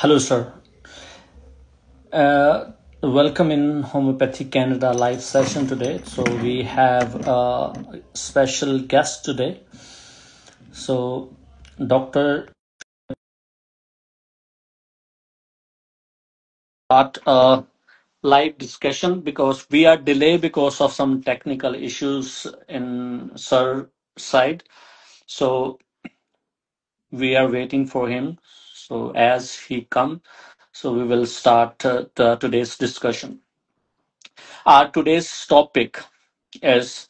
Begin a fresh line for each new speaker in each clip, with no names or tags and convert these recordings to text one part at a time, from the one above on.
Hello, sir. Uh, Welcome in Homeopathy Canada live session today. So we have a special guest today. So Dr. Start a live discussion because we are delayed because of some technical issues in sir side. So we are waiting for him. So as he come, so we will start today's discussion. Our today's topic is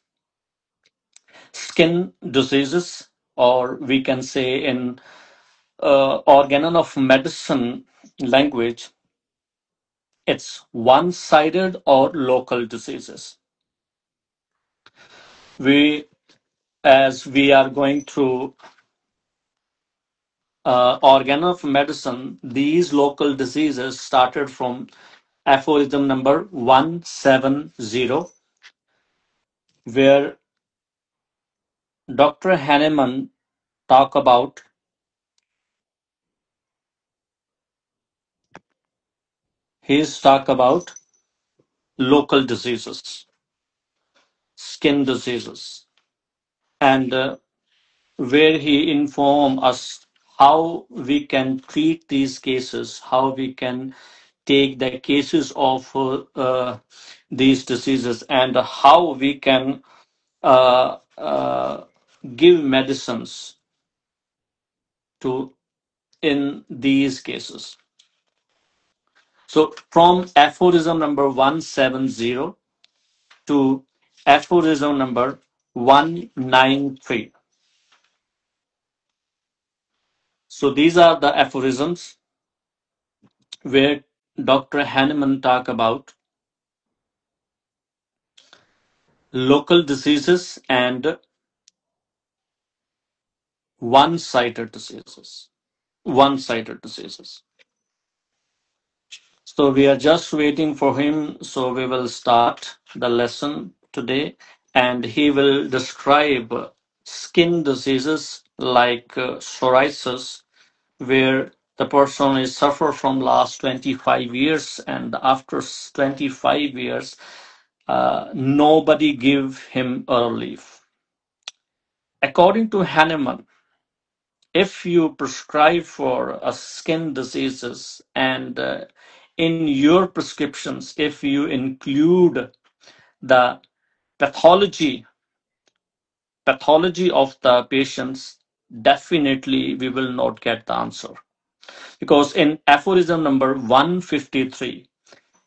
skin diseases, or we can say in organon of medicine language, it's one-sided or local diseases. We, as we are going through organon of medicine, these local diseases started from aphorism number 170, where Dr. Hahnemann talk about he's talk about local diseases, skin diseases, and where he inform us how we can treat these cases, how we can take the cases of these diseases, and how we can uh, uh, give medicines to in these cases. So from aphorism number 170 to aphorism number 193. So these are the aphorisms where Dr. Hahnemann talk about local diseases and one-sided diseases. One-sided diseases. So we are just waiting for him. So we will start the lesson today, and he will describe skin diseases like psoriasis, where the person is suffer from last 25 years, and after 25 years, nobody give him a relief. According to Hahnemann, if you prescribe for a skin diseases and in your prescriptions, if you include the pathology pathology of the patients, definitely we will not get the answer. Because in aphorism number 153,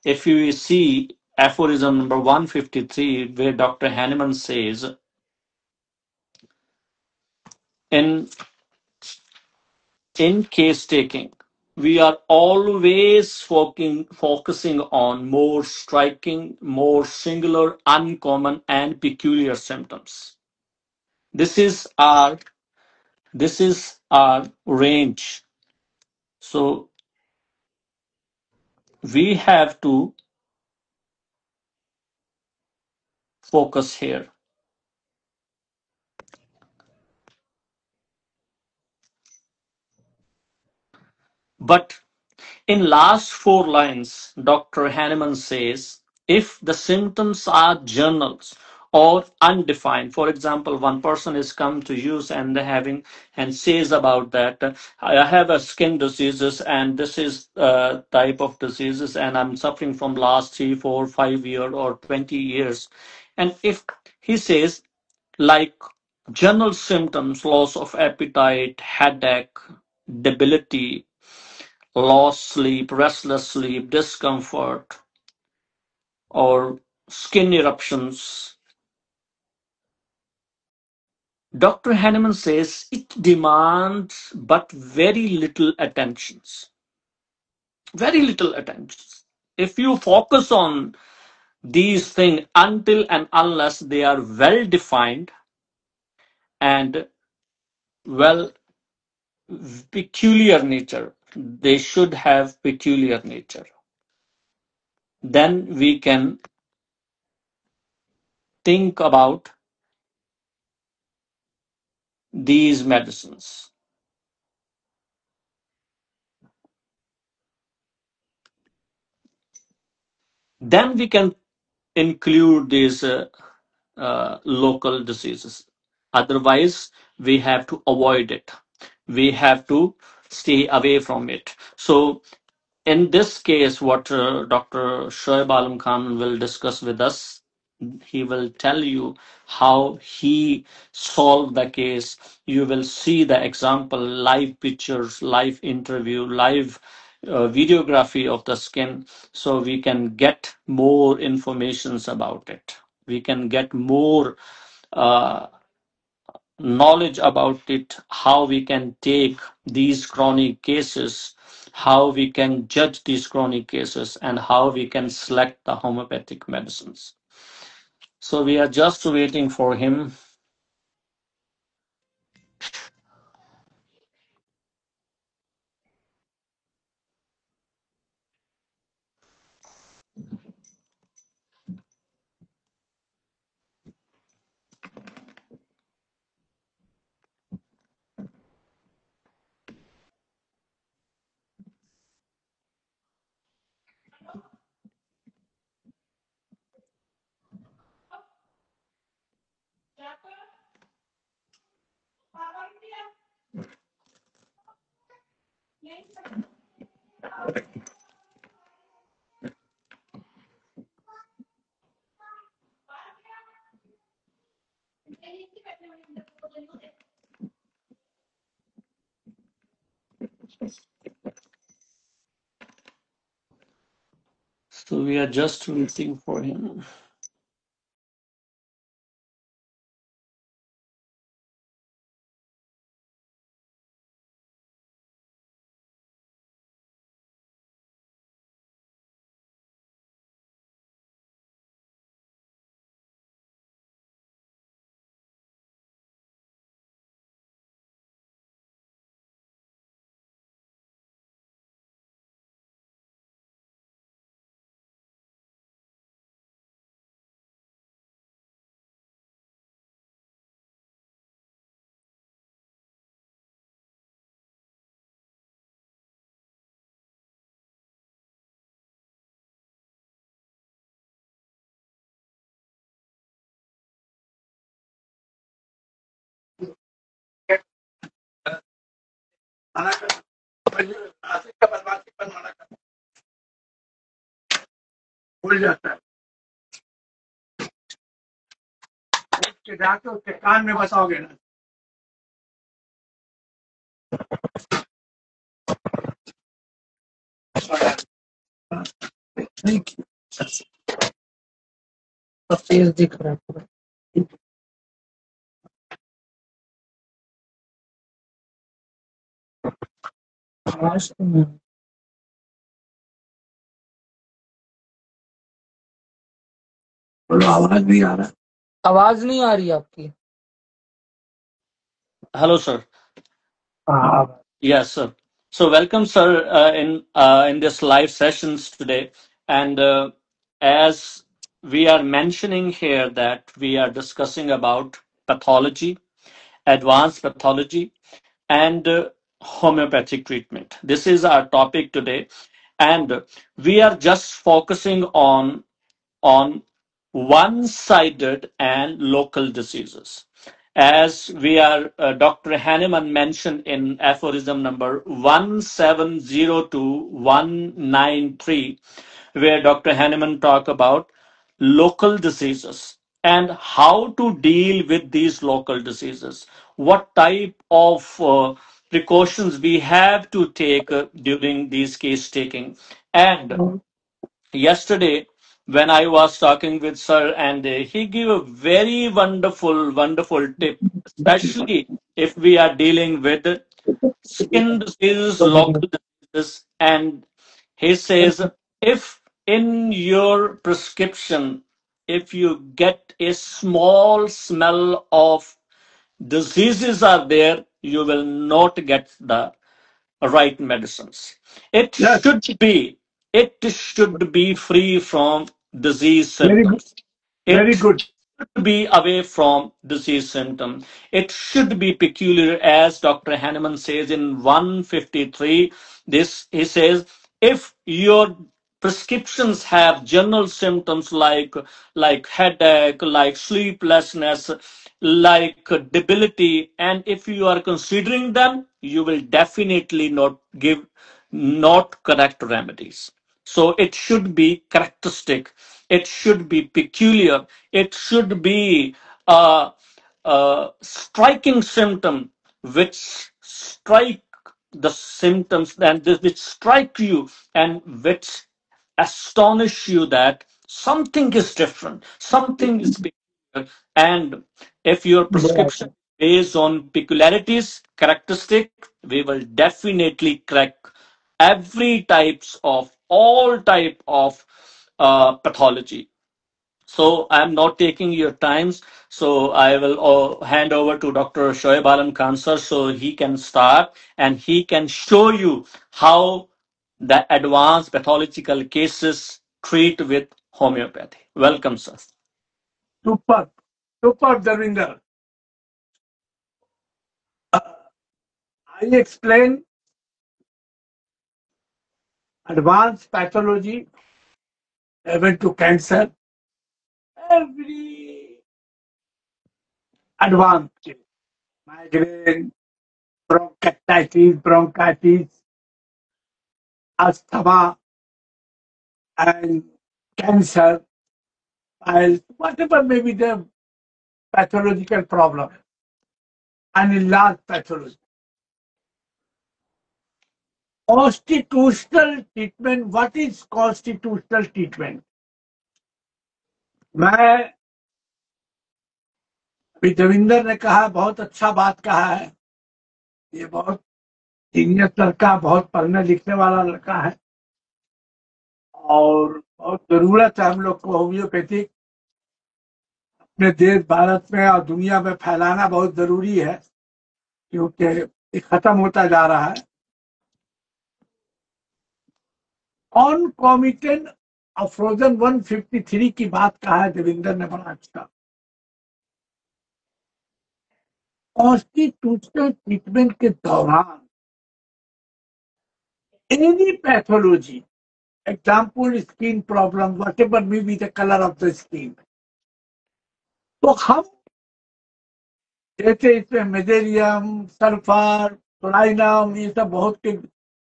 if you see aphorism number 153, where Dr. Hahnemann says, in case taking, we are always focusing on more striking, more singular, uncommon, and peculiar symptoms. This is our range. So we have to focus here. But in last four lines, Dr. Hahnemann says, if the symptoms are generals or undefined, for example, one person is come to you and says about that, I have a skin diseases and this is type of diseases and I'm suffering from last 3, 4, 5 years or 20 years. And if he says like general symptoms, loss of appetite, headache, debility, lost sleep, restless sleep, discomfort, or skin eruptions. Dr. Hahnemann says it demands but very little attentions. Very little attentions. If you focus on these things until and unless they are well defined and well peculiar nature, they should have peculiar nature. Then we can think about these medicines. then we can include these local diseases. Otherwise, we have to avoid it. We have to stay away from it. So, in this case, what Dr. Shoaib Alam Khan will discuss with us, he will tell you how he solved the case. You will see the example, live pictures, live interview, live videography of the skin, so we can get more informations about it. We can get more uh, knowledge about it, how we can take these chronic cases, how we can judge these chronic cases, and how we can select the homeopathic medicines. So we are just waiting for him. So we are just waiting for him.
आवाज नहीं आ रही आपकी।
Hello, sir. Yes, sir. So welcome, sir, in this live sessions today. And as we are mentioning here that we are discussing about pathology, advanced pathology, and homeopathic treatment. This is our topic today, and we are just focusing on one-sided and local diseases. As we are, Dr. Hahnemann mentioned in aphorism number 1702-193, where Dr. Hahnemann talk about local diseases and how to deal with these local diseases. What type of precautions we have to take during these case taking. And yesterday when I was talking with sir, and he gave a very wonderful tip, especially if we are dealing with skin diseases, local diseases. And he says, if in your prescription, if you get a small smell of diseases are there, you will not get the right medicines. It
Yes,
should be free from disease
very good.
symptoms.
Very
It
good.
should be away from disease symptoms. It should be peculiar, as Dr. Hahnemann says in 153. This he says, if your prescriptions have general symptoms like headache, like sleeplessness, like debility, and if you are considering them, you will definitely not give not correct remedies. So it should be characteristic, it should be peculiar, it should be a striking symptom which strike the symptoms and which strike you and which astonish you that something is different, something is peculiar. And if your prescription is based on peculiarities, characteristic, we will definitely crack every types of all type of pathology. So I'm not taking your times. So I will hand over to Dr. Shoaib Alam Khan sir so he can start and he can show you how the advanced pathological cases treat with homeopathy. Welcome, sir.
Super, super, Davinder. I explain advanced pathology, even to cancer, every advanced case, migraine, bronchitis, asthma, and cancer, piles, whatever may be the pathological problem, and in large pathology. Constitutional treatment, what is constitutional treatment? मैं अभी देविंदर ने कहा, बहुत अच्छा बात कहा है, ये बहुत सीनियर लड़का, बहुत पढ़ने लिखने वाला लड़का है और बहुत जरूरत है हम लोग को होम्योपैथिक अपने देश भारत में और दुनिया में फैलाना बहुत जरूरी है क्योंकि ये खत्म होता जा रहा है। कॉन्कॉमिटेंट अफ्रोजन 153 की बात कहा है देविंदर ने, बड़ा अच्छा। कॉन्स्टिट्यूशनल ट्रीटमेंट के दौरान any pathology, example skin problem, what ever may be the colour of the skin, तो हम जैसे इसमें मेजेरियम, सल्फर, सोलाइनम, ये सब बहुत के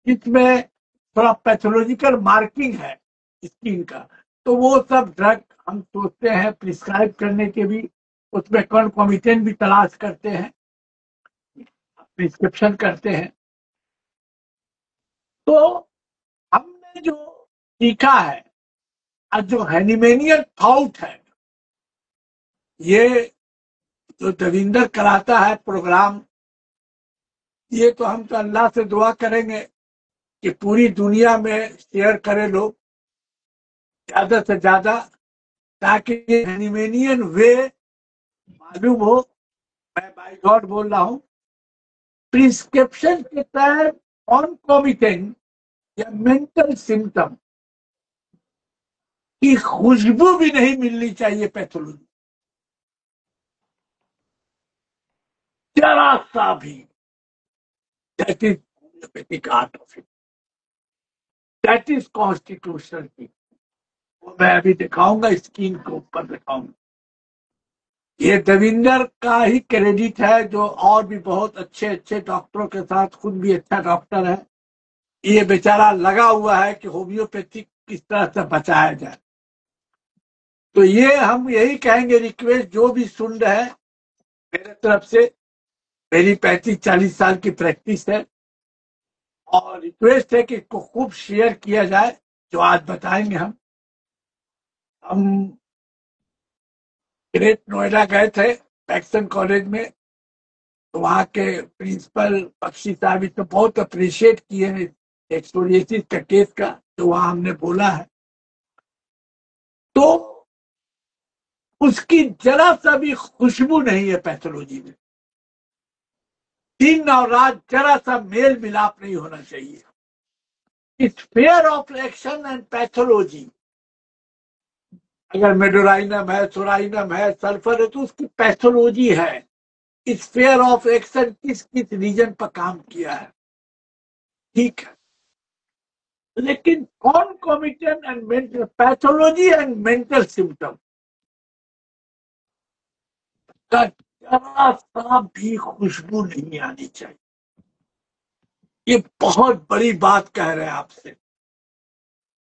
इसमें थोड़ा पैथोलॉजिकल मार्किंग है स्किन का, तो वो सब ड्रग हम सोचते हैं प्रिस्क्राइब करने के भी, उसमें कॉन्कॉमिटेंट भी तलाश करते हैं, प्रिस्क्रिप्शन करते हैं। तो हमने जो सीखा है और जो हैनिमेनियन थॉट है, ये जो देविंदर कराता है प्रोग्राम, ये तो हम तो अल्लाह से दुआ करेंगे कि पूरी दुनिया में शेयर करें लोग ज्यादा से ज्यादा, ताकि एनिमेनियन वे मालूम हो। मैं बाय गॉड बोल रहा हूँ, प्रिस्क्रिप्शन के तहत कॉन्कॉमिटेंट या मेंटल सिम्टम की खुशबू भी नहीं मिलनी चाहिए पैथोलॉजी, जरा सा भी। That is homeopathic art of it, that is constitutional की। मैं अभी दिखाऊंगा, स्क्रीन के ऊपर दिखाऊंगा। ये देविंदर का ही क्रेडिट है, जो और भी बहुत अच्छे अच्छे डॉक्टरों के साथ, खुद भी अच्छा डॉक्टर है, ये बेचारा लगा हुआ है कि होम्योपैथिक किस तरह से बचाया जाए। तो ये हम यही कहेंगे, रिक्वेस्ट जो भी सुन रहे हैं मेरे तरफ से, मेरी 35-40 साल की प्रैक्टिस है और रिक्वेस्ट है कि इसको खूब शेयर किया जाए। जो आज बताएंगे हम ग्रेट नोएडा गए थे पैक्सन कॉलेज में, तो वहाँ के प्रिंसिपल बख्शी साहब तो बहुत अप्रिशिएट किए हैं एक्सपोरिएसिस का केस का, जो वहाँ हमने बोला है। तो उसकी जरा सा भी खुशबू नहीं है पैथोलॉजी में, दिन और रात जरा सा मेल मिलाप नहीं होना चाहिए। It's fair of action and pathology. अगर मेडोराइनम है, सोराइनम है, सल्फर है, तो उसकी पैथोलॉजी है। इस फेयर ऑफ एक्शन किस किस रीजन पर काम किया है, ठीक है। लेकिन concomitant and mental pathology and mental symptom का जरा सा भी खुशबू नहीं आनी चाहिए। ये बहुत बड़ी बात कह रहे हैं आपसे,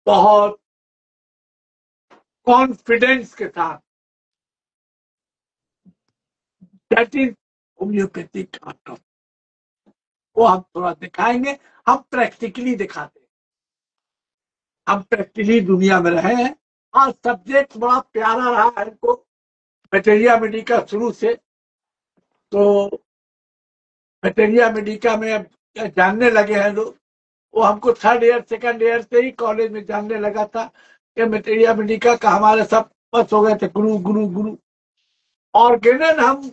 बहुत कॉन्फिडेंस के साथ। That is homeopathic doctor. वो हम थोड़ा दिखाएंगे, हम प्रैक्टिकली दिखाते हैं, हम प्रैक्टिकली दुनिया में रहे हैं। आज सब्जेक्ट बड़ा प्यारा रहा है हमको, बैक्टीरिया मेडिका शुरू से। तो बैक्टीरिया मेडिका में अब जानने लगे हैं लोग। वो हमको थर्ड ईयर सेकंड ईयर से ही कॉलेज में जानने लगा था कि बैक्टीरिया मेडिका का हमारे सब बस हो गए थे गुरु गुरु गुरु। ऑर्गेनन हम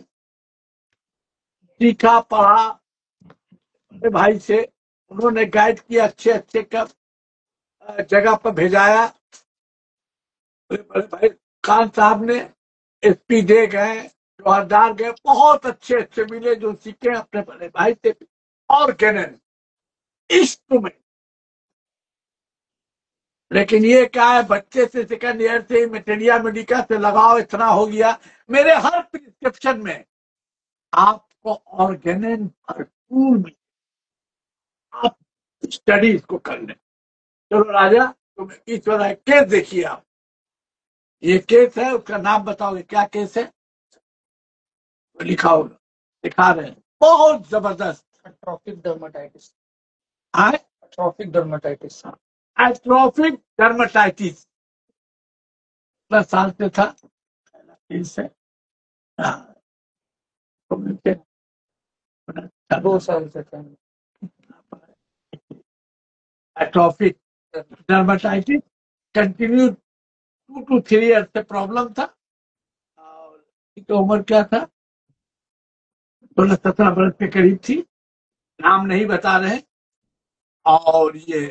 सीखा पढ़ा अपने भाई से, उन्होंने गाइड किया, अच्छे अच्छे का जगह पर भेजाया। बड़े बड़े भाई खान साहब ने एसपी दे गए, जवाहरदार गए, बहुत अच्छे अच्छे मिले जो सीखे अपने बड़े भाई से। Organon instrument. लेकिन ये क्या है, बच्चे से सेकंड ईयर से मेटेरिया मेडिका से लगाव इतना हो गया, मेरे हर प्रिस्क्रिप्शन में आपको ऑर्गेनन भरपूर मिले। आप स्टडी इसको कर लें। चलो राजा, तुम ईश्वर है केस देखिए आप। ये केस है, उसका नाम बताओगे क्या केस है? तो लिखा होगा, दिखा रहे हैं, बहुत जबरदस्त।
Atrophic dermatitis.
हाँ,
एट्रोफिक डर्माटाइटिस।
एट्रोफिक डर्माटाइटिस 10 साल से था। केस है। हाँ, तो मुझे
2 साल से था।
Atrophic dermatitis continue 2 to 3 year से प्रॉब्लम था। और इसकी उम्र क्या था, 16-17 वर्ष के करीब थी। नाम नहीं बता रहे। और ये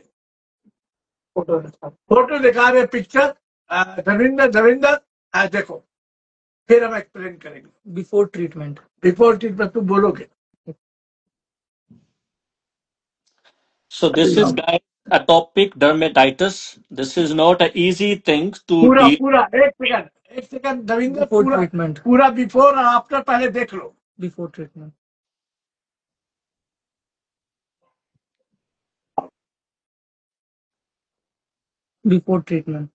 फोटो दिखा रहे, पिक्चर। धर्मेंद्र धर्मेंद्र देखो, फिर हम एक्सप्लेन करेंगे।
Before treatment.
बिफोर ट्रीटमेंट तुम बोलोगे।
So this is guys atopic dermatitis. This is not an easy thing to
पूरा
deal.
पूरा एक सेकंड धर्मेंद्र,
बिफोर
पूरा
ट्रीटमेंट।
पूरा बिफोर और आफ्टर पहले देख लो।
Before treatment. Before treatment.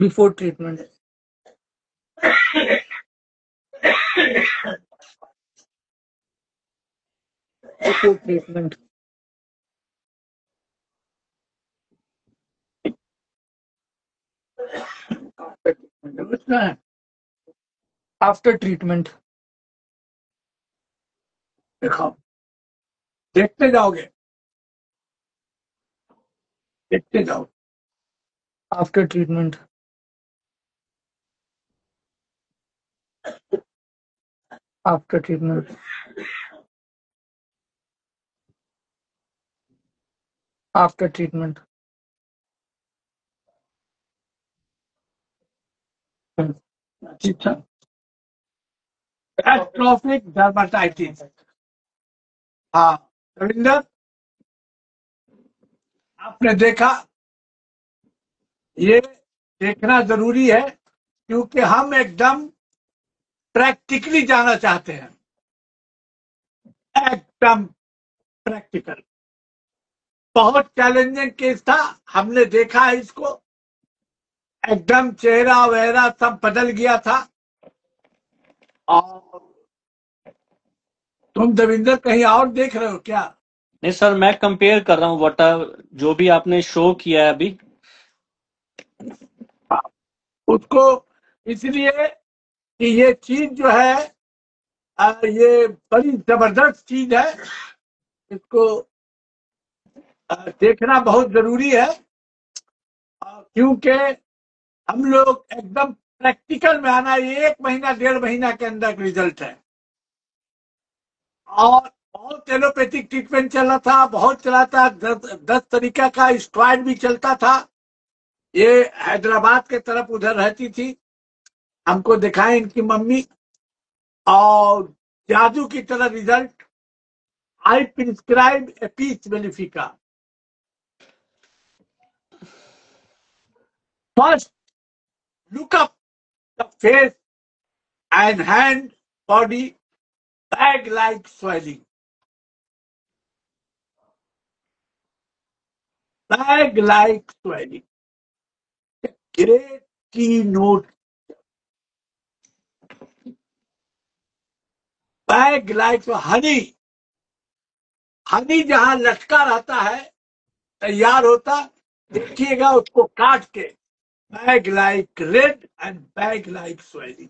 Before treatment. Before treatment.
समझना है।
After treatment.
देखो, देखते जाओगे, देखते जाओ।
After treatment. After treatment. After treatment.
ठीक था। Atrophic dermatitis. हाँ रविंदर, आपने देखा, ये देखना जरूरी है क्योंकि हम एकदम प्रैक्टिकली जाना चाहते हैं, एकदम प्रैक्टिकल। बहुत चैलेंजिंग केस था, हमने देखा है इसको, एकदम चेहरा वगैरह सब बदल गया था। और तुम देविंदर कहीं और देख रहे हो क्या?
नहीं सर, मैं कंपेयर कर रहा हूँ वट जो भी आपने शो किया है अभी।
उसको इसलिए कि ये चीज जो है ये बड़ी जबरदस्त चीज है, इसको देखना बहुत जरूरी है। क्योंकि हम लोग एकदम प्रैक्टिकल में आना, ये 1 महीना 1.5 महीना के अंदर रिजल्ट है। और बहुत एलोपैथिक ट्रीटमेंट चल रहा था, बहुत चला था, 10 तरीका का स्ट्रॉइड भी चलता था। ये हैदराबाद के तरफ उधर रहती थी, हमको दिखाए इनकी मम्मी, और जादू की तरह result. I prescribe apis mellifica. First, look up the face and hand, body, bag-like swelling. Bag-like swelling. Great keynote. Bag-like honey. Honey जहां लटका रहता है, तैयार होता, देखिएगा उसको काट के, bag like red and bag like swelling.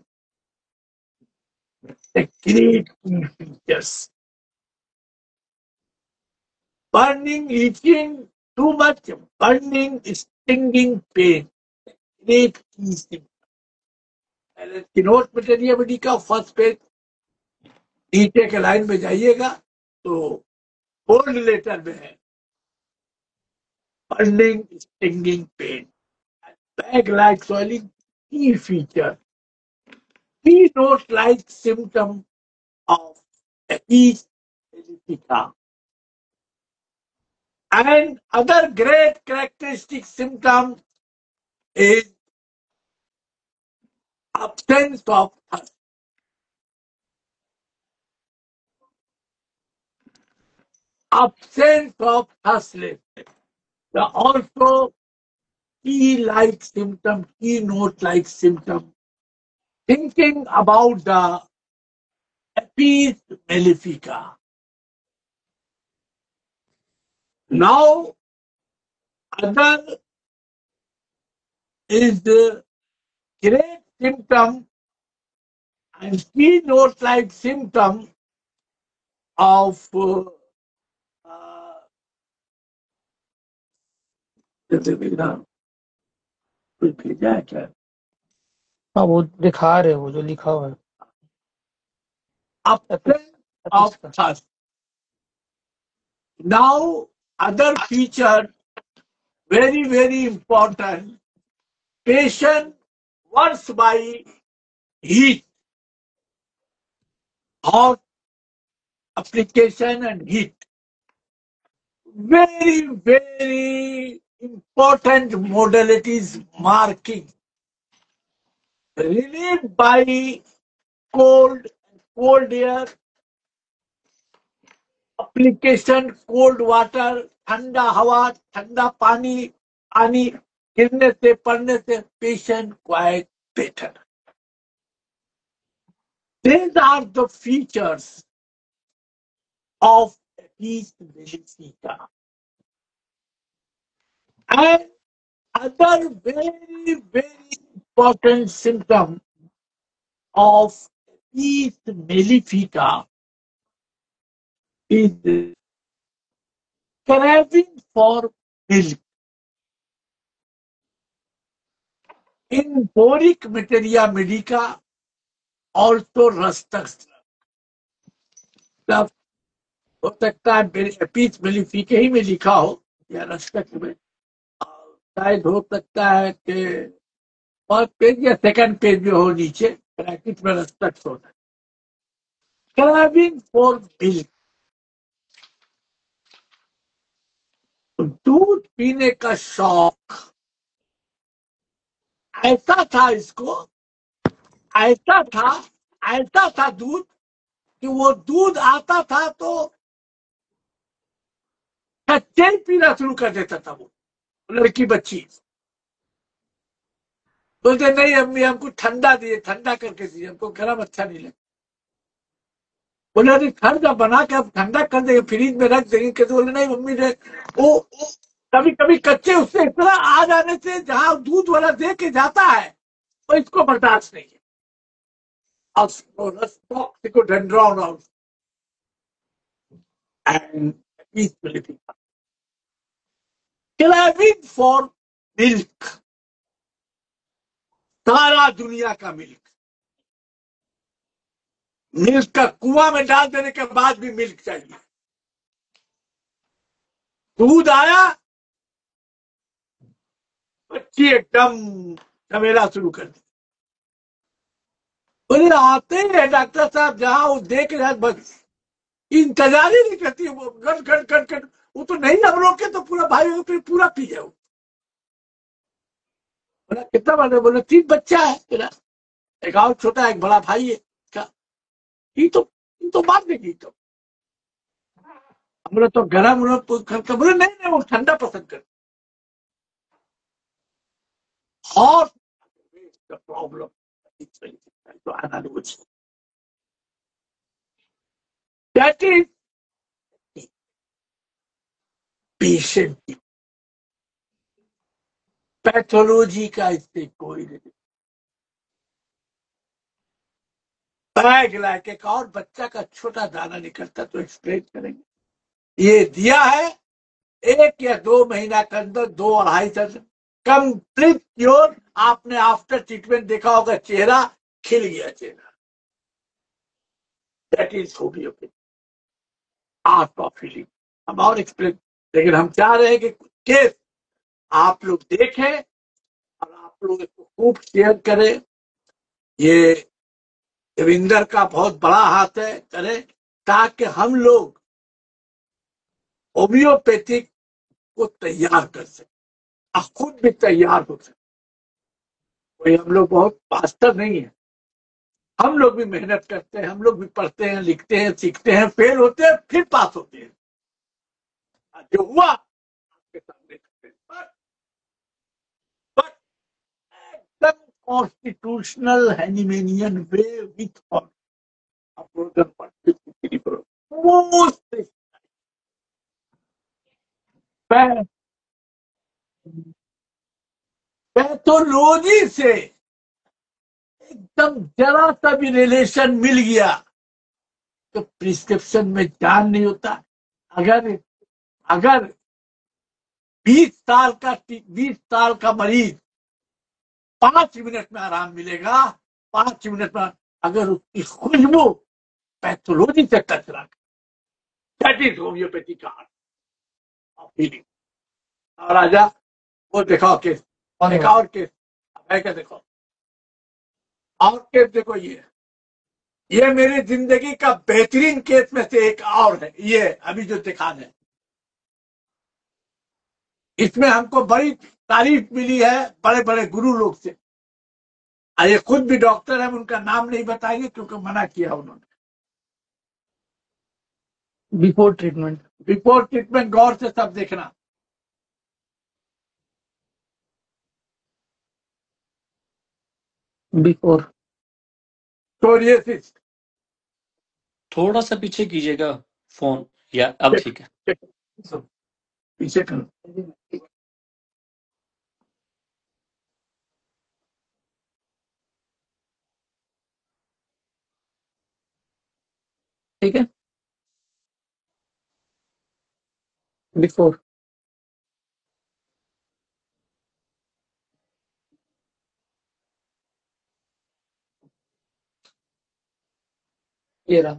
Great की features. burning, itching, too much burning, stinging pain. Great key symptom। Note material बडी का फर्स्ट पेज नीचे के लाइन में जाइएगा तो बोल्ड लेटर में है, burning, stinging pain, bag like swelling, key feature, keynote like symptom of herpes simplex. And other great characteristic symptom is absence of thirst. Absence of thirstness. The also key-like symptom, keynote-like symptom. Thinking about the herpes mellifica. Now, other is the great symptom and keynote-like symptom of कुछ भेजा है क्या?
हाँ वो दिखा रहे वो जो लिखा हुआ है
Absence of thirst. Now, other feature, very, very important. Patient works by heat, hot application and heat. Very, very important modalities marking. Relieved by cold air, application cold water, ठंडा हवा, ठंडा पानी, पानी गिरने से, पड़ने से patient quiet better. These are the features of herpes mellifica. And other very, very important symptom of herpes mellifica is craving for milk. In boric materia medica, also rustux. हो सकता है herpes mellifica ही में लिखा हो या रस्टक में, शायद हो सकता है कि फर्स्ट पेज या सेकंड पेज में हो, नीचे ब्रैकेट में रस्टक होता है। क्राविंग फॉर मिल्क, दूध पीने का शौक ऐसा था इसको, ऐसा था दूध कि वो दूध आता था तो कच्चे ही पीना शुरू कर देता था। वो लड़की बच्ची बोलते नहीं अम्मी हमको ठंडा दिए, ठंडा करके दिए, हमको गर्म अच्छा नहीं लगता। बोले अरे ठंडा बना के अब ठंडा कर देंगे, फ्रिज में रख देंगे। कैसे? बोले नहीं मम्मी ने वो कभी कभी कच्चे उससे इतना आ जाने से जहां दूध वाला दे के जाता है तो इसको बर्दाश्त नहीं है। Toxicodendron also and peace milk. Craving for milk, सारा दुनिया का मिल्क, मिल्क का कुआं में डाल देने के बाद भी मिल्क चाहिए। दूध आया, बच्ची एकदम झमेला शुरू कर दी। बोले आते ही है डॉक्टर साहब, जहां वो देख रहे हैं बस इंतजार ही नहीं करती, वो गट गट गट गट, वो तो नहीं हम रोके तो पूरा भाई वो फिर पूरा पी जाओ। बोला कितना बड़ा? बोले 3 बच्चा है मेरा, एक और छोटा एक बड़ा भाई है। क्या? ये तो मार देगी तो। हम बोले तो गरम उरम तो करके, बोले नहीं नहीं वो ठंडा पसंद कर। और प्रॉब्लम तो अनारोग्य, दैट इज पेशेंट की पैथोलॉजी का, इससे कोई नहीं। बैग लाके एक और बच्चा का छोटा दाना निकलता तो एक्सप्लेन करेंगे। ये दिया है 1 या 2 महीना के अंदर, 2 अढ़ाई साल कंप्लीट क्योर। आपने आफ्टर ट्रीटमेंट देखा होगा, चेहरा खिल गया चेहरा। That is homeopathy, art of healing. हम और एक्सप्लेन, लेकिन हम चाह रहे हैं कि केस आप लोग देखें और आप लोग इसको खूब शेयर करें। ये देविंदर का बहुत बड़ा हाथ है, करें ताकि हम लोग होम्योपैथिक को तैयार कर सकें और खुद भी तैयार हो सके। कोई हम लोग बहुत मास्टर नहीं है, हम लोग भी मेहनत करते हैं, हम लोग भी पढ़ते हैं, लिखते हैं, सीखते हैं, फेल होते हैं, फिर पास होते हैं। जो हुआ आपके सामने करते हैं। But एकदम constitutional Hahnemannian way with most pathology से एकदम जरा सा भी रिलेशन मिल गया तो प्रिस्क्रिप्शन में जान नहीं होता। अगर अगर 20 साल का मरीज 5 मिनट में आराम मिलेगा, 5 मिनट में, अगर उसकी खुशबू पैथोलॉजी से टच रहा, दैट इज होम्योपैथी का आर्ट ऑफ हीलिंग। और राजा वो दिखाओ केस, एक और केस है क्या? देखो और केस देखो, ये मेरी जिंदगी का बेहतरीन केस में से एक और है। ये अभी जो दिखा है, इसमें हमको बड़ी तारीफ मिली है बड़े बड़े गुरु लोग से। ये खुद भी डॉक्टर है, उनका नाम नहीं बताएंगे क्योंकि मना किया उन्होंने।
Before treatment.
बिफोर ट्रीटमेंट गौर से सब देखना।
बिफोर।
सोरियसिस।
थोड़ा सा पीछे कीजिएगा फोन, या अब ठीक है।
पीछे करो।
ठीक है। बिफोर। ये रहा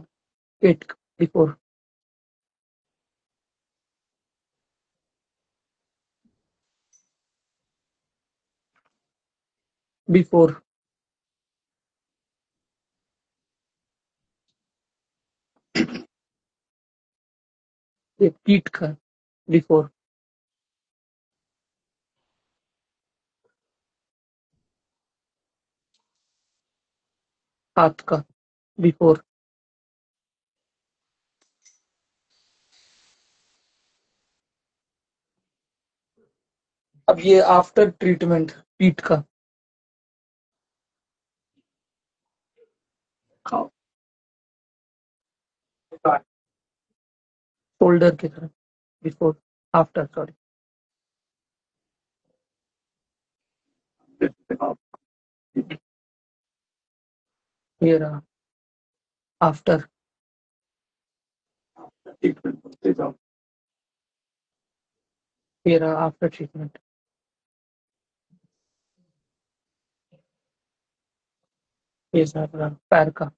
पेट बिफोर। बिफोर। ये पीठ का बिफोर। हाथ का बिफोर। अब ये आफ्टर ट्रीटमेंट पीठ का।
खाओ।
शोल्डर की तरफ बिफोर। After sorry. ये रहा आफ्टर।
ट्रीटमेंट बोलते जाओ।
ये रहा आफ्टर ट्रीटमेंट। ये सब रहा पैर का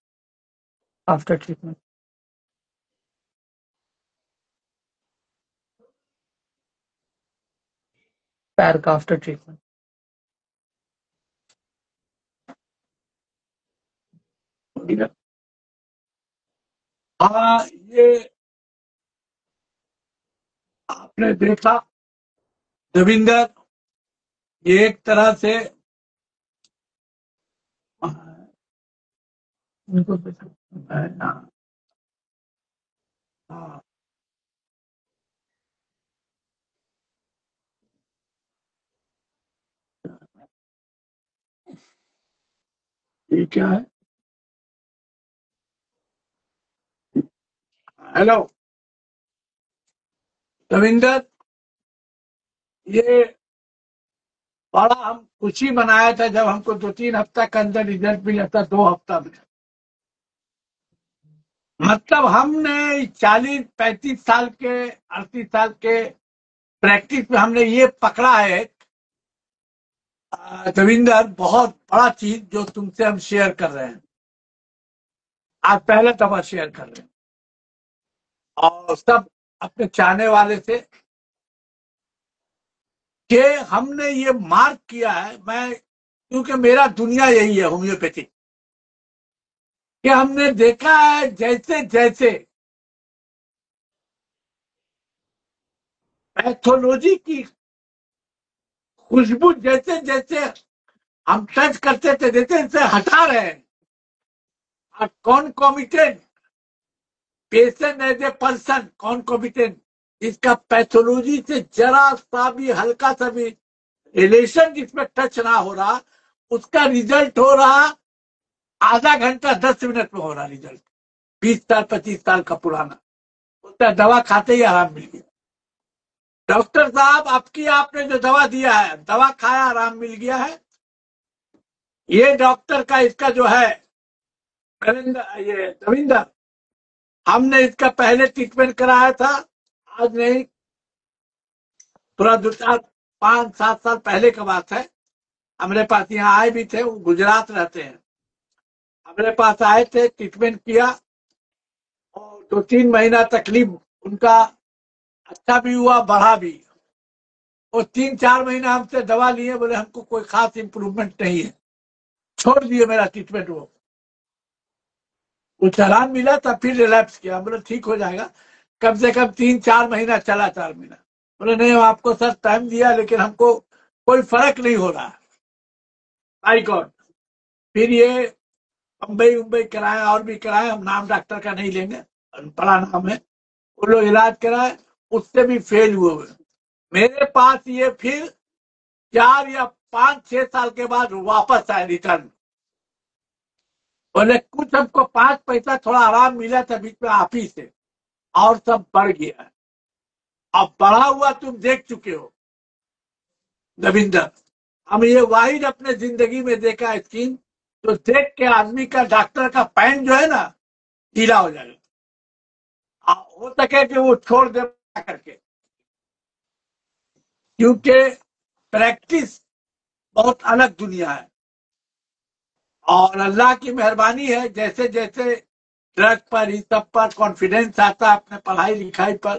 आफ्टर ट्रीटमेंट। पैर का आफ्टर ट्रीटमेंट।
हाँ, ये आपने देखा रविंदर, ये एक तरह से उनको हाँ, हाँ, ये क्या है? हेलो रविंदर, ये बड़ा हम खुशी मनाया था जब हमको 2-3 हफ्ता के अंदर रिजल्ट मिला था, 2 हफ्ता में। मतलब हमने 40-35 साल के 38 साल के प्रैक्टिस में हमने ये पकड़ा है रविंदर, बहुत बड़ा चीज जो तुमसे हम शेयर कर रहे हैं। आज पहला दफा शेयर कर रहे हैं और सब अपने चाहने वाले से कि हमने ये मार्क किया है। मैं, क्योंकि मेरा दुनिया यही है होम्योपैथी, कि हमने देखा है जैसे जैसे पैथोलॉजी की खुशबू जैसे जैसे हम टच करते थे, जैसे जैसे हटा रहे हैं concomitant patient as a person, concomitant इसका पैथोलॉजी से जरा सा भी हल्का सा भी रिलेशन जिसमें टच ना हो रहा, उसका रिजल्ट हो रहा आधा घंटा 10 मिनट में हो रहा रिजल्ट। 20 साल 25 साल का पुराना उसका दवा खाते ही आराम मिल गया। डॉक्टर साहब, आपने जो दवा दिया है, दवा खाया आराम मिल गया है। ये डॉक्टर का इसका जो है ये रविंदर, हमने इसका पहले ट्रीटमेंट कराया था, आज नहीं, थोड़ा 2-4-5-7 साल पहले का बात है। हमारे पास यहाँ आए भी थे, वो गुजरात रहते हैं, हमारे पास आए थे, ट्रीटमेंट किया और 2-3 महीना तकलीफ उनका अच्छा भी हुआ, बढ़ा भी। और 3-4 महीना हमसे दवा लिए, बोले हमको कोई खास इंप्रूवमेंट नहीं है, छोड़ दिए मेरा ट्रीटमेंट। वो कुछ आराम मिला तब फिर रिलैप्स किया। बोले ठीक हो जाएगा, कम से कम 3-4 महीना चला, 4 महीना। बोले नहीं, हम आपको सर टाइम दिया लेकिन हमको कोई फर्क नहीं हो रहा। आई गॉड, फिर ये मुंबई मुंबई कराए और भी कराए, हम नाम डॉक्टर का नहीं लेंगे, बड़ा नाम है, वो लोग इलाज कराए, उससे भी फेल हुए। मेरे पास ये फिर 4 या 5-6 साल के बाद वापस आए, रिटर्न। बोले कुछ हमको 5 पैसा थोड़ा आराम मिला था बीच में आप ही से, और सब बढ़ गया है। अब बढ़ा हुआ तुम देख चुके हो रविंदर। हम ये वाहिद अपने जिंदगी में देखा है स्कीम, तो देख के आदमी का, डॉक्टर का पैन जो है ना, ढीला हो जाएगा। हो सके कि वो छोड़ दे करके, क्योंकि प्रैक्टिस बहुत अलग दुनिया है। और अल्लाह की मेहरबानी है, जैसे जैसे ड्रग पर, इस सब पर कॉन्फिडेंस आता है, अपने पढ़ाई लिखाई पर,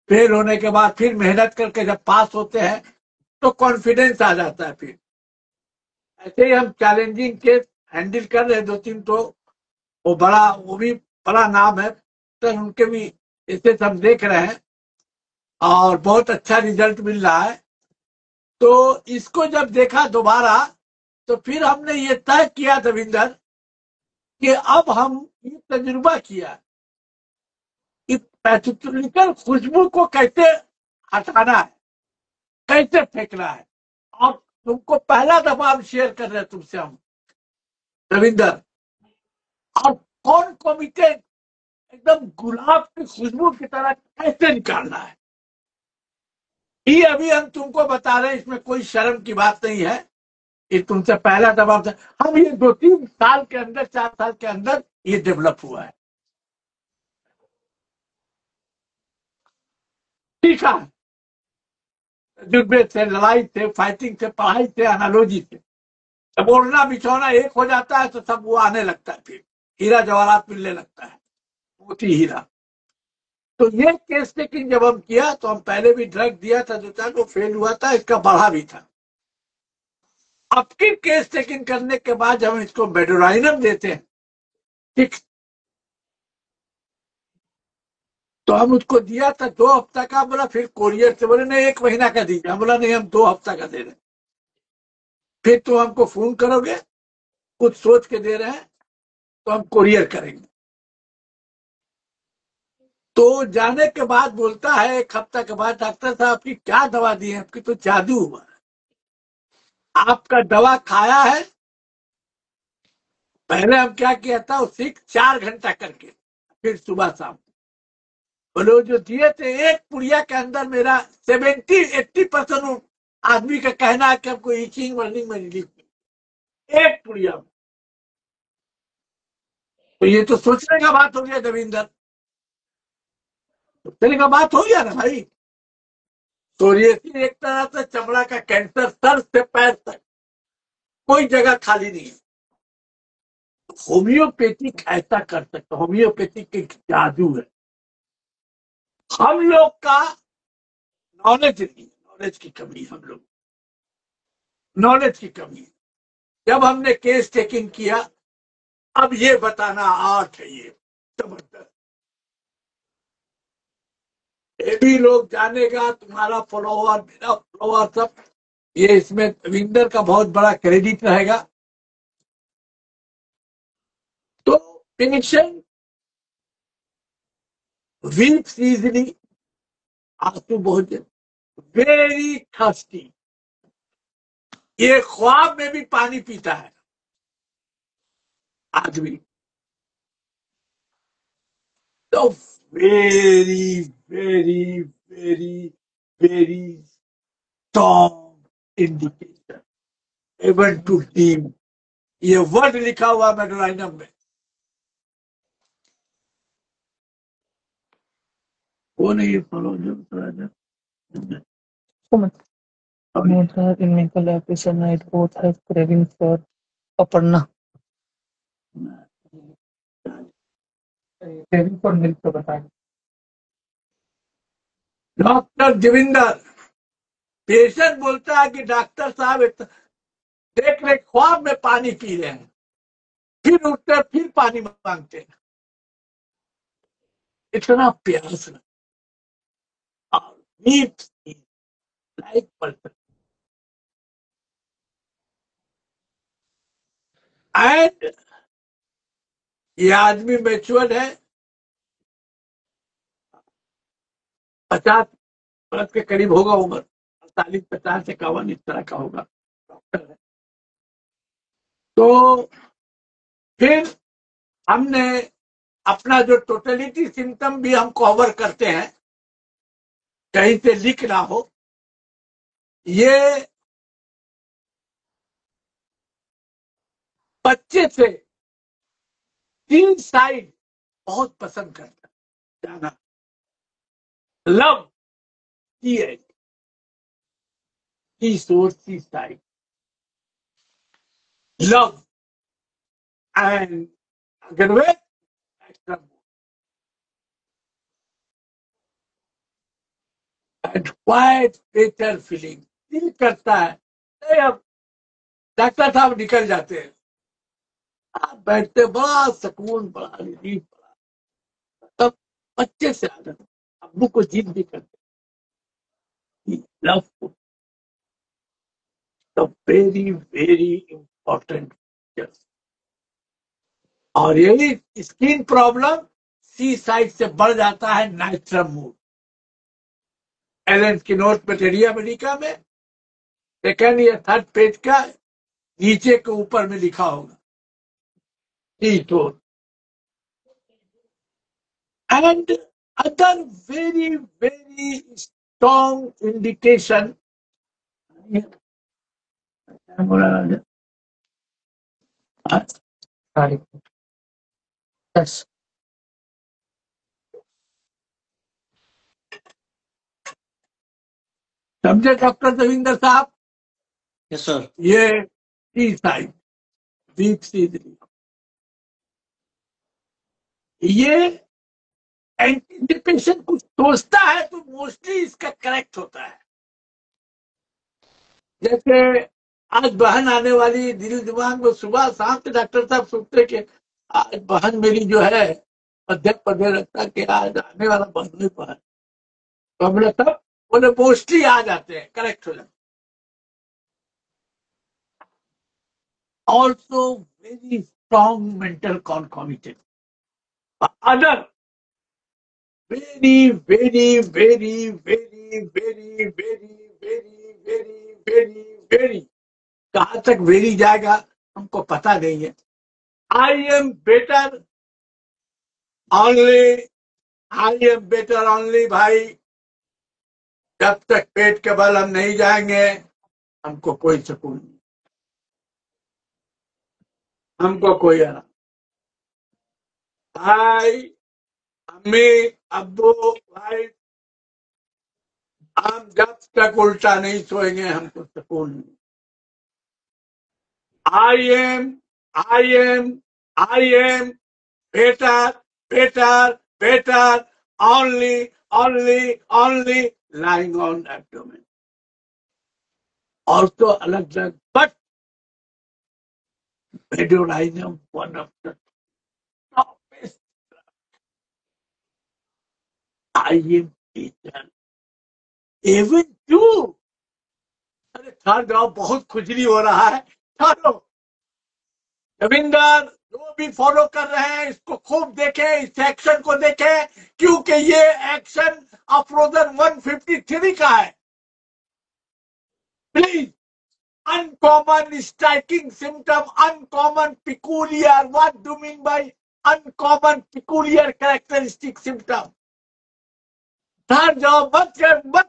फेल होने के बाद फिर मेहनत करके जब पास होते हैं तो कॉन्फिडेंस आ जाता है। फिर ऐसे ही हम चैलेंजिंग केस हैंडल कर रहे 2-3, तो वो भी बड़ा नाम है, तो उनके भी इसे हम देख रहे हैं और बहुत अच्छा रिजल्ट मिल रहा है। तो इसको जब देखा दोबारा, तो फिर हमने ये तय किया रविंदर कि अब हम ये तजुर्बा किया कि पैथोलॉजिकल खुशबू को कैसे हटाना है, कैसे फेंकना है। और तुमको पहला दफा हम शेयर कर रहे हैं तुमसे हम रविंदर, और कौन कॉमिटेड एकदम गुलाब की खुशबू की तरह कैसे निकालना है, ये अभी हम तुमको बता रहे हैं। इसमें कोई शर्म की बात नहीं है, ये तुमसे पहला दफा हम ये 2-3 साल के अंदर, 4 साल के अंदर ये डेवलप हुआ है। ठीक है, तजुर्बे से, लड़ाई से, फाइटिंग से, पढ़ाई से, एनालॉजी से। जब ओढ़ना बिछौना एक हो जाता है तो सब वो आने लगता है, फिर हीरा जवाहरात मिलने लगता है, मोती हीरा। तो ये केस टेकिंग जब हम किया, तो हम पहले भी ड्रग दिया था 2-4 को, फेल हुआ था, इसका बढ़ा भी था। अब की केस टेकिंग करने के बाद जब हम इसको बेडोराइनम देते हैं, 6। तो हम उसको दिया था 2 हफ्ता का, बोला फिर कोरियर से, बोले नहीं 1 महीना का दीजिए। हम बोला नहीं, हम 2 हफ्ता का दे रहे हैं। फिर तो हमको फोन करोगे, कुछ सोच के दे रहे हैं तो हम कोरियर करेंगे। तो जाने के बाद बोलता है 1 हफ्ता के बाद, डॉक्टर साहब आपकी क्या दवा दी है, आपकी तो जादू हुआ है। आपका दवा खाया है। पहले हम क्या किया था, उसी 4 घंटा करके, फिर सुबह शाम। बोले वो जो दिए थे, एक पुड़िया के अंदर मेरा 70-80% आदमी का कहना है कि हमको ईचिंग मर्निंग में रिलीफ मिली। एक पुड़िया में। तो ये तो सोचने का बात हो गया देविंदर, सोचने का बात हो गया ना भाई। सोरियासिस एक तरह से चमड़ा का कैंसर, सर से पैर तक कोई जगह खाली नहीं है। होम्योपैथिक ऐसा कर सकता, होम्योपैथिक एक जादू है। हम लोग का नॉलेज नहीं है, नॉलेज की कमी है। हम लोग नॉलेज की कमी है। जब हमने केस टेकिंग किया, अब ये बताना आर्ट है, ये जबरदस्त। ये भी लोग जानेगा, तुम्हारा फॉलोअर, मेरा फॉलोअर, सब। ये इसमें विंदर का बहुत बड़ा क्रेडिट रहेगा। तो पेशेंट वीप्स इजिली, आंसू बहुत, वेरी थर्स्टी, ये ख्वाब में भी पानी पीता है आदमी। तो very very very very strong indication, able to team. ये वर्ड लिखा हुआ मेडोराइनम में। वो नहीं फॉलो जो
Suman, Mudra in mental episode night both have craving for Aparna. Craving for milk तो बता।
डॉक्टर देविंदर, पेशेंट बोलता है कि डॉक्टर साहब देख रहे ख्वाब में पानी पी रहे हैं, फिर उठते फिर पानी मांगते हैं। इतना प्यास लाइक पर्सन। एंड ये आदमी मैच्योर्ड है, 50 वर्ष के करीब होगा उम्र, 48-50-51 इस तरह का होगा, डॉक्टर है। तो फिर हमने अपना जो टोटलिटी सिम्टम भी हम कवर करते हैं, कहीं से लिख ना हो। ये बच्चे से 3 साइड बहुत पसंद करता है जाना। लव सी है, सी सोर्स सी साइड, लव एंड अगर वे एंड क्वाइट बेटर फीलिंग फील करता है। नहीं, अब डॉक्टर साहब निकल जाते हैं, आप बैठते, बड़ा सुकून, बड़ा रिलीफ, बड़ा। तब बच्चे से आदत, अब्बू को जिद भी करते, लव को। The very very important. और यही स्किन प्रॉब्लम सी साइड से बढ़ जाता है नाइट्रम मूड। एलन की नोट मटेरिया अमेरिका में 2nd या 3rd पेज का नीचे के ऊपर में लिखा होगा ketone. And other very very strong indication.
Yes.
समझे डॉक्टर देविंदर साहब?
Yes, sir.
ये सी साइड, वीक सी, ये एंटीसिपेशन कुछ सोचता है तो मोस्टली इसका करेक्ट होता है। जैसे आज बहन आने वाली, दिल दिमाग में सुबह शाम के डॉक्टर साहब सोचते कि आज बहन मेरी जो है मध्य प्रदेश लगता है कि आज आने वाला बंद नहीं पा, तो हमने सब बोले मोस्टली आ जाते हैं, करेक्ट हो जाते। Also very strong mental concomitant, other very very very very very very very very very very, कहाँ तक वेरी जाएगा हमको पता नहीं है। I am better only, I am better only भाई, जब तक पेट के बल हम नहीं जाएंगे हमको कोई सुकून नहीं, हमको कोई आराम। भाई अम्मी अब्बू भाई, हम जब तक उल्टा नहीं सोएंगे हमको सुकून नहीं। I am I am I am better better better only only only lying on abdomen, also अलग अलग, but Medullinium, one of the toughest. I am Peter. Even you. अरे ठहर जाओ, बहुत खुजली हो रहा है, ठहरो। रविंदर जो भी फॉलो कर रहे हैं इसको खूब देखें, इस एक्शन को देखें, क्योंकि ये एक्शन अफ्रोजन 153 का है। Please, uncommon striking symptom, uncommon peculiar, what do you mean by uncommon peculiar characteristic symptom? ठहर जाओ, मत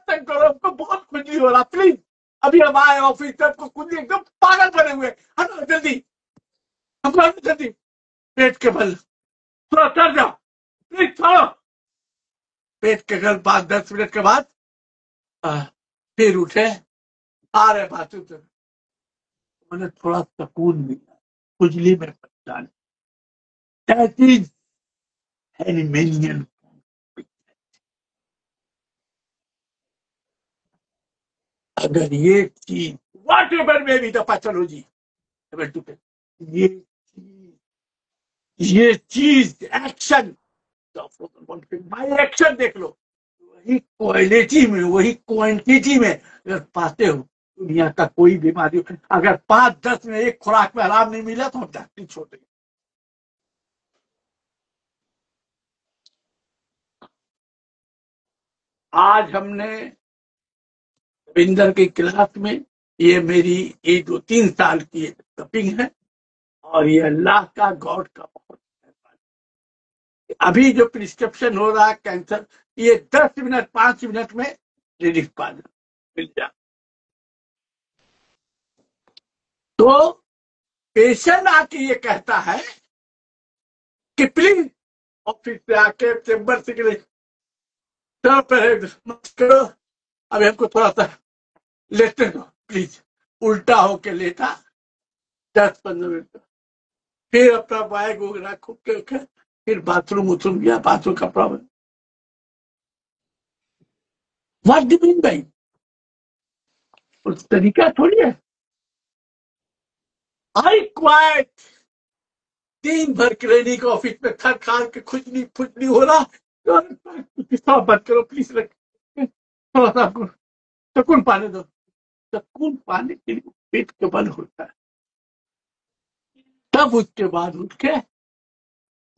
तंग करो, हमको बहुत खुजली हो रहा, प्लीज। अभी हम आए ऑफिस, सबको खुजली एकदम पागल बने हुए, हटो जल्दी, हमको हटो जल्दी, पेट के बल थोड़ा ठहर जाओ प्लीज, छोड़ो। पेट के बल बाद 10 मिनट के बाद फिर उठे, आ रहे बातों तक, मैंने थोड़ा सुकून मिला, खुजली में परेशान। दैट इज एनिमेलियन। अगर ये चीज वॉट एवर में भी द पैथोलॉजी, ये चीज एक्शन, भाई एक्शन देख लो, वही क्वालिटी में वही क्वांटिटी में अगर पाते हो, दुनिया का कोई बीमारी अगर 5-10 में एक खुराक में आराम नहीं मिला तो हम डॉक्टरी छोड़ देंगे। आज हमने रविंदर की क्लास में, ये मेरी ये 2-3 साल की कपिंग है, और ये अल्लाह का गॉड का बहुत अभी जो प्रिस्क्रिप्शन हो रहा है कैंसर, ये 10 मिनट 5 मिनट में रिलीफ पा मिल जाए। तो पेशेंट आके ये कहता है कि प्लीज ऑफिस से आके चेंबर से मत करो, अभी हमको थोड़ा सा लेटे दो प्लीज। उल्टा होके लेटा 10-15 मिनट, फिर अपना बैग वगैरह खूब के फिर बाथरूम गया, बाथरूम का प्रॉब्लम। व्हाट डू मीन भाई, उस तरीका थोड़ी है। आई क्वाइट दिन भर क्लिनिक ऑफिस में थक हार के खुजली फुजली हो रहा, मत करो प्लीज, थोड़ा सा सुकून पाने दो। सुकून पाने के लिए पेट के बल होता है, तब उसके बाद उठ के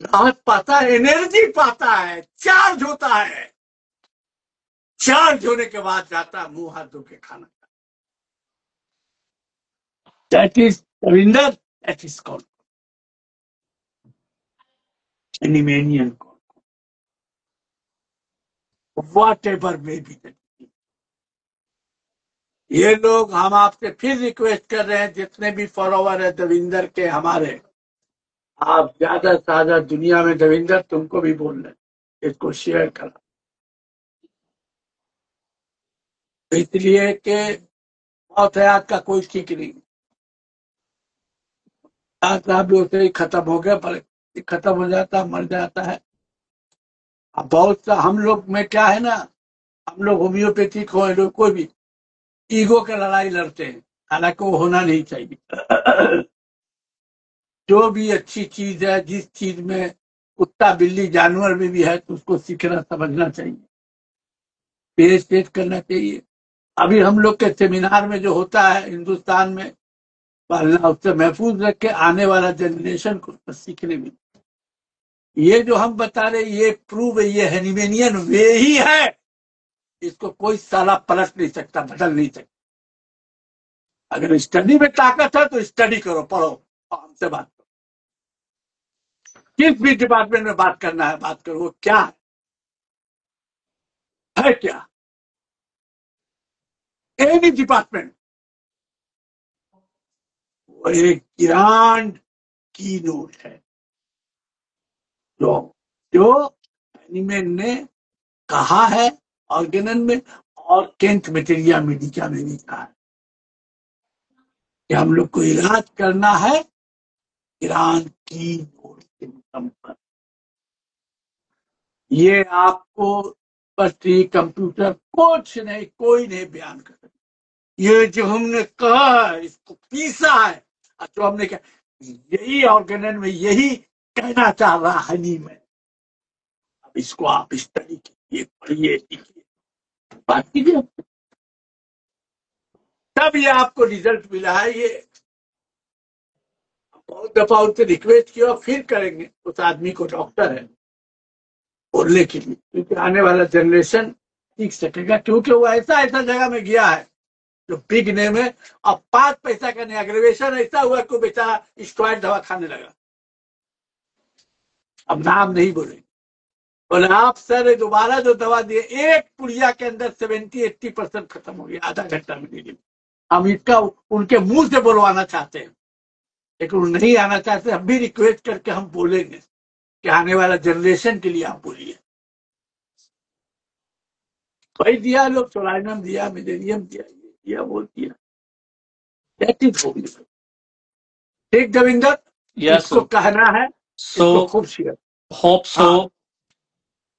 राहत पाता है, एनर्जी पाता है, चार्ज होता है। चार्ज होने के बाद जाता है मुंह हाथ धो के खाना। That is Ravinder, that is called Hahnemannian call, whatever may be. ये लोग, हम आपसे फिर रिक्वेस्ट कर रहे हैं, जितने भी फॉलोवर है देविंदर के हमारे, आप ज्यादा से ज्यादा दुनिया में, देविंदर तुमको भी बोल रहे इसको शेयर करा, इसलिए कि मौत हयात का कोई ठीक नहीं। साहब से ही खत्म हो गया, पर खत्म हो जाता, मर जाता है। अब बहुत सा हम लोग में क्या है ना, हम लोग होम्योपैथिक हो, लोग कोई भी ईगो का लड़ाई लड़ते हैं, हालांकि वो होना नहीं चाहिए। जो भी अच्छी चीज है, जिस चीज में कुत्ता बिल्ली जानवर में भी है, तो उसको सीखना समझना चाहिए, पेश पेश करना चाहिए। अभी हम लोग के सेमिनार में जो होता है हिंदुस्तान में, अल्लाह उससे महफूज रखे आने वाला जनरेशन को उसको सीखने में। ये जो हम बता रहे, ये प्रूव, ये हेनिमेनियन वे ही है, इसको कोई साला पलट नहीं सकता, बदल नहीं सकता। अगर स्टडी में ताकत है तो स्टडी करो, पढ़ो और हमसे बात करो। किस भी डिपार्टमेंट में बात करना है बात करो, वो क्या है क्या, एनी डिपार्टमेंट, वो एक ग्रांड की नोट है जो जो एनिमेन ने कहा है ऑर्गेनन में, और केंट मेटेरिया मेडिका में भी कहा है कि हम लोग को इलाज करना है ईरान की नोट सिम्टम पर। ये आपको पट्टी कंप्यूटर कुछ नहीं, कोई नहीं बयान कर सकता। ये जो हमने कहा है, इसको पीसा है, जो हमने कहा, यही ऑर्गेनन में यही कहना चाह रहा है नहीं मैं। अब इसको आप स्टडी कीजिए, पढ़िए, सीखिए, बात कीजिए, तब ये आपको रिजल्ट मिला है। ये बहुत दफा उससे रिक्वेस्ट किया, फिर करेंगे उस आदमी को, डॉक्टर है, बोलने के लिए, क्योंकि आने वाला जनरेशन सीख सकेगा, क्योंकि वो ऐसा ऐसा जगह में गया है जो बिग नेम है। अब 5 पैसा का नहीं, एग्रेवेशन ऐसा हुआ कि बेचारा स्टॉइड दवा खाने लगा। अब नाम नहीं बोलेंगे, बोले आप सर दोबारा जो दवा दिए, एक पुड़िया के अंदर 70-80% खत्म हो गया, आधा घंटा में दे दिए। हम इसका उनके मुंह से बोलवाना चाहते हैं, लेकिन वो नहीं आना चाहते। हम भी रिक्वेस्ट करके हम बोलेंगे कि आने वाला जनरेशन के लिए आप बोलिए। भाई दिया, लोग सोलाइनम दिया, मिलेनियम दिया, ये दिया, वो दिया, दैट इज हो गया। ठीक देविंदर,
Yes,
इसको
sir.
कहना है, इसको
So,
खूब शेयर।
hope
हाँ,
so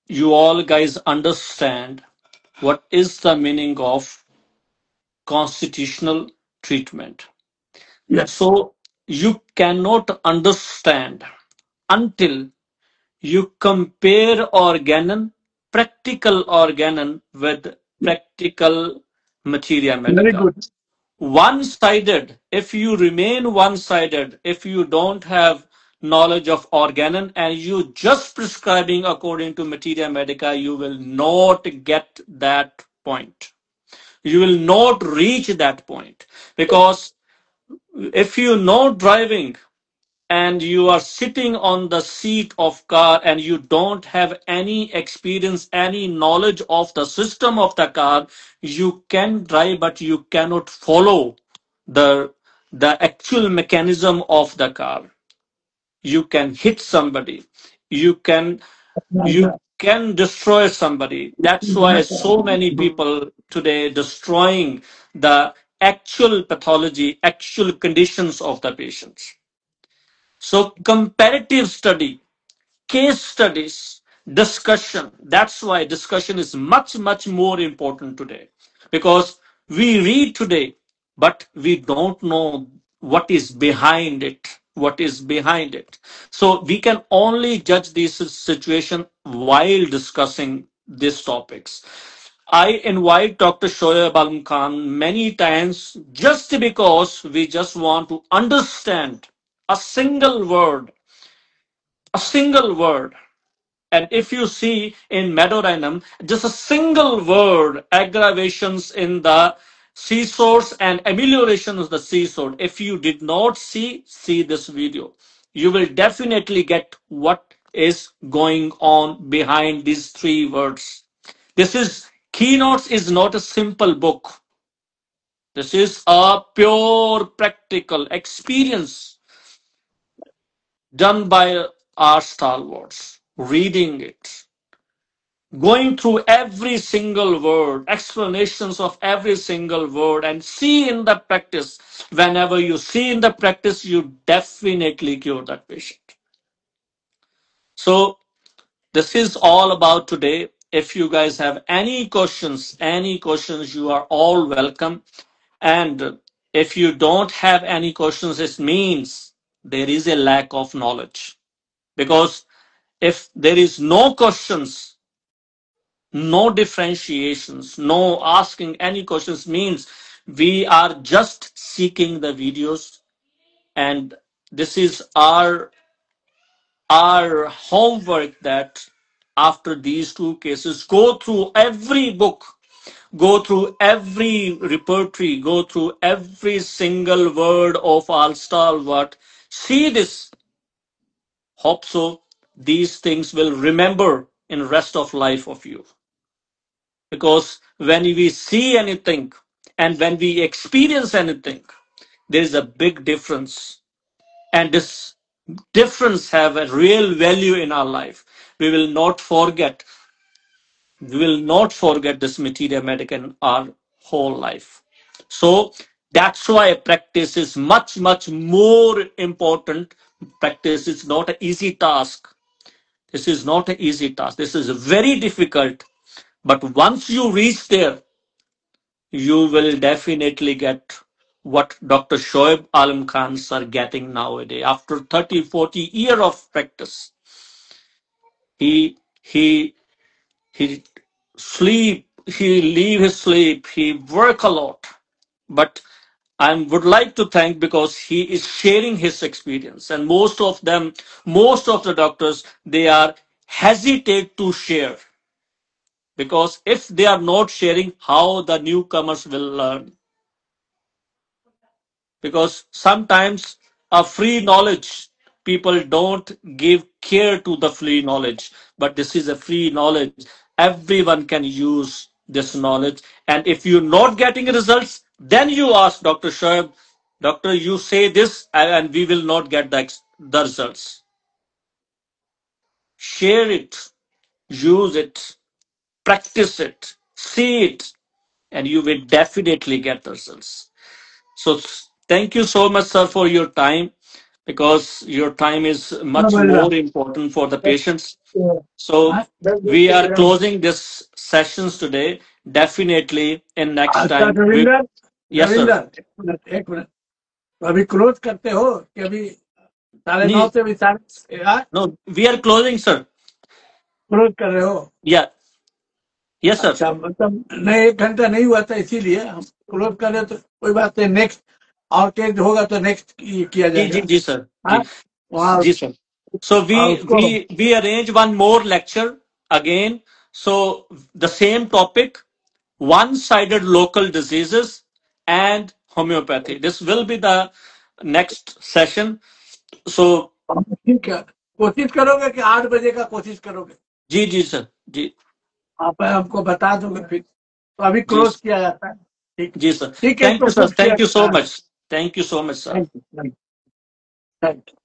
you all guys understand what is the meaning of constitutional treatment.
Yes,
So, you cannot understand until you compare organon, practical organon with practical materia
very
medica.
Good.
One-sided, if you remain one-sided, if you don't have knowledge of organon and you just prescribing according to materia medica, you will not get that point. You will not reach that point, because if you know driving and you are sitting on the seat of car and you don't have any experience, any knowledge of the system of the car, you can drive but you cannot follow the actual mechanism of the car. You can hit somebody, you can destroy somebody. That's why so many people today destroying the actual pathology, actual conditions of the patients. So comparative study, case studies, discussion. That's why discussion is much, much more important today, because we read today, but we don't know what is behind it. What is behind it? So we can only judge this situation while discussing these topics. I invite Dr. Shoaib Alam Khan many times just because we just want to understand a single word, a single word. And if you see in Medorinum, just a single word, aggravations in the sea source and amelioration of the sea source. If you did not see this video, you will definitely get what is going on behind these 3 words. This is Keynotes is not a simple book. This is a pure practical experience done by our stalwarts, reading it, going through every single word, explanations of every single word, and see in the practice. Whenever you see in the practice, you definitely cure that patient. So, this is all about today. If you guys have any questions, you are all welcome. And if you don't have any questions, it means there is a lack of knowledge. Because if there is no questions, no differentiations, no asking any questions, means we are just seeking the videos. And this is our homework, that after these two cases, go through every book, go through every repertory, go through every single word of Al Stalwart. See this. Hope so. These things will remember in rest of life of you. Because when we see anything and when we experience anything, there is a big difference. And this difference have a real value in our life. We will not forget this Materia Medica in our whole life. So that's why practice is much, much more important. Practice is not an easy task. This is not an easy task. This is very difficult. But once you reach there, you will definitely get what Dr. Shoaib Alam Khans are getting nowadays. After 30, 40 years of practice, he he sleep, he leave his sleep, he work a lot. But I would like to thank, because he is sharing his experience. And most of the doctors, they are hesitate to share. Because if they are not sharing, how the newcomers will learn? Because sometimes a free knowledge, people don't give care to the free knowledge, but this is a free knowledge. Everyone can use this knowledge. And if you're not getting results, then you ask Dr. Shoaib, doctor, you say this and we will not get the results. Share it, use it, practice it, see it, and you will definitely get the results. So thank you so much, sir, for your time, because your time is much more important for the patients. So we are closing this sessions today. Definitely in next
अच्छा
time.
Ravinder,
Yes, sir.
एक minute तो अभी close करते हो कि अभी 9:30 से भी 8:30
No, we are closing, sir.
Close कर रहे हो?
Yeah. Yes, sir.
अच्छा, मतलब नहीं, 1 घंटा नहीं हुआ था, इसीलिए हम क्लोज कर रहे, तो कोई बात नहीं, नेक्स्ट और केस होगा तो नेक्स्ट किया जाएगा।
जी सर,
हाँ, वहाँ
जी sir. So we arrange one more lecture again. So the same topic, one-sided local diseases and homeopathy. This will be the next session. So
ठीक है, कोशिश करोगे कि 8 बजे का कोशिश करोगे?
जी सर, जी
आप हमको बता दोगे फिर, तो अभी क्लोज किया जाता है। ठीक
जी सर,
ठीक है,
thank you sir, thank you so much, sir.
Thank you.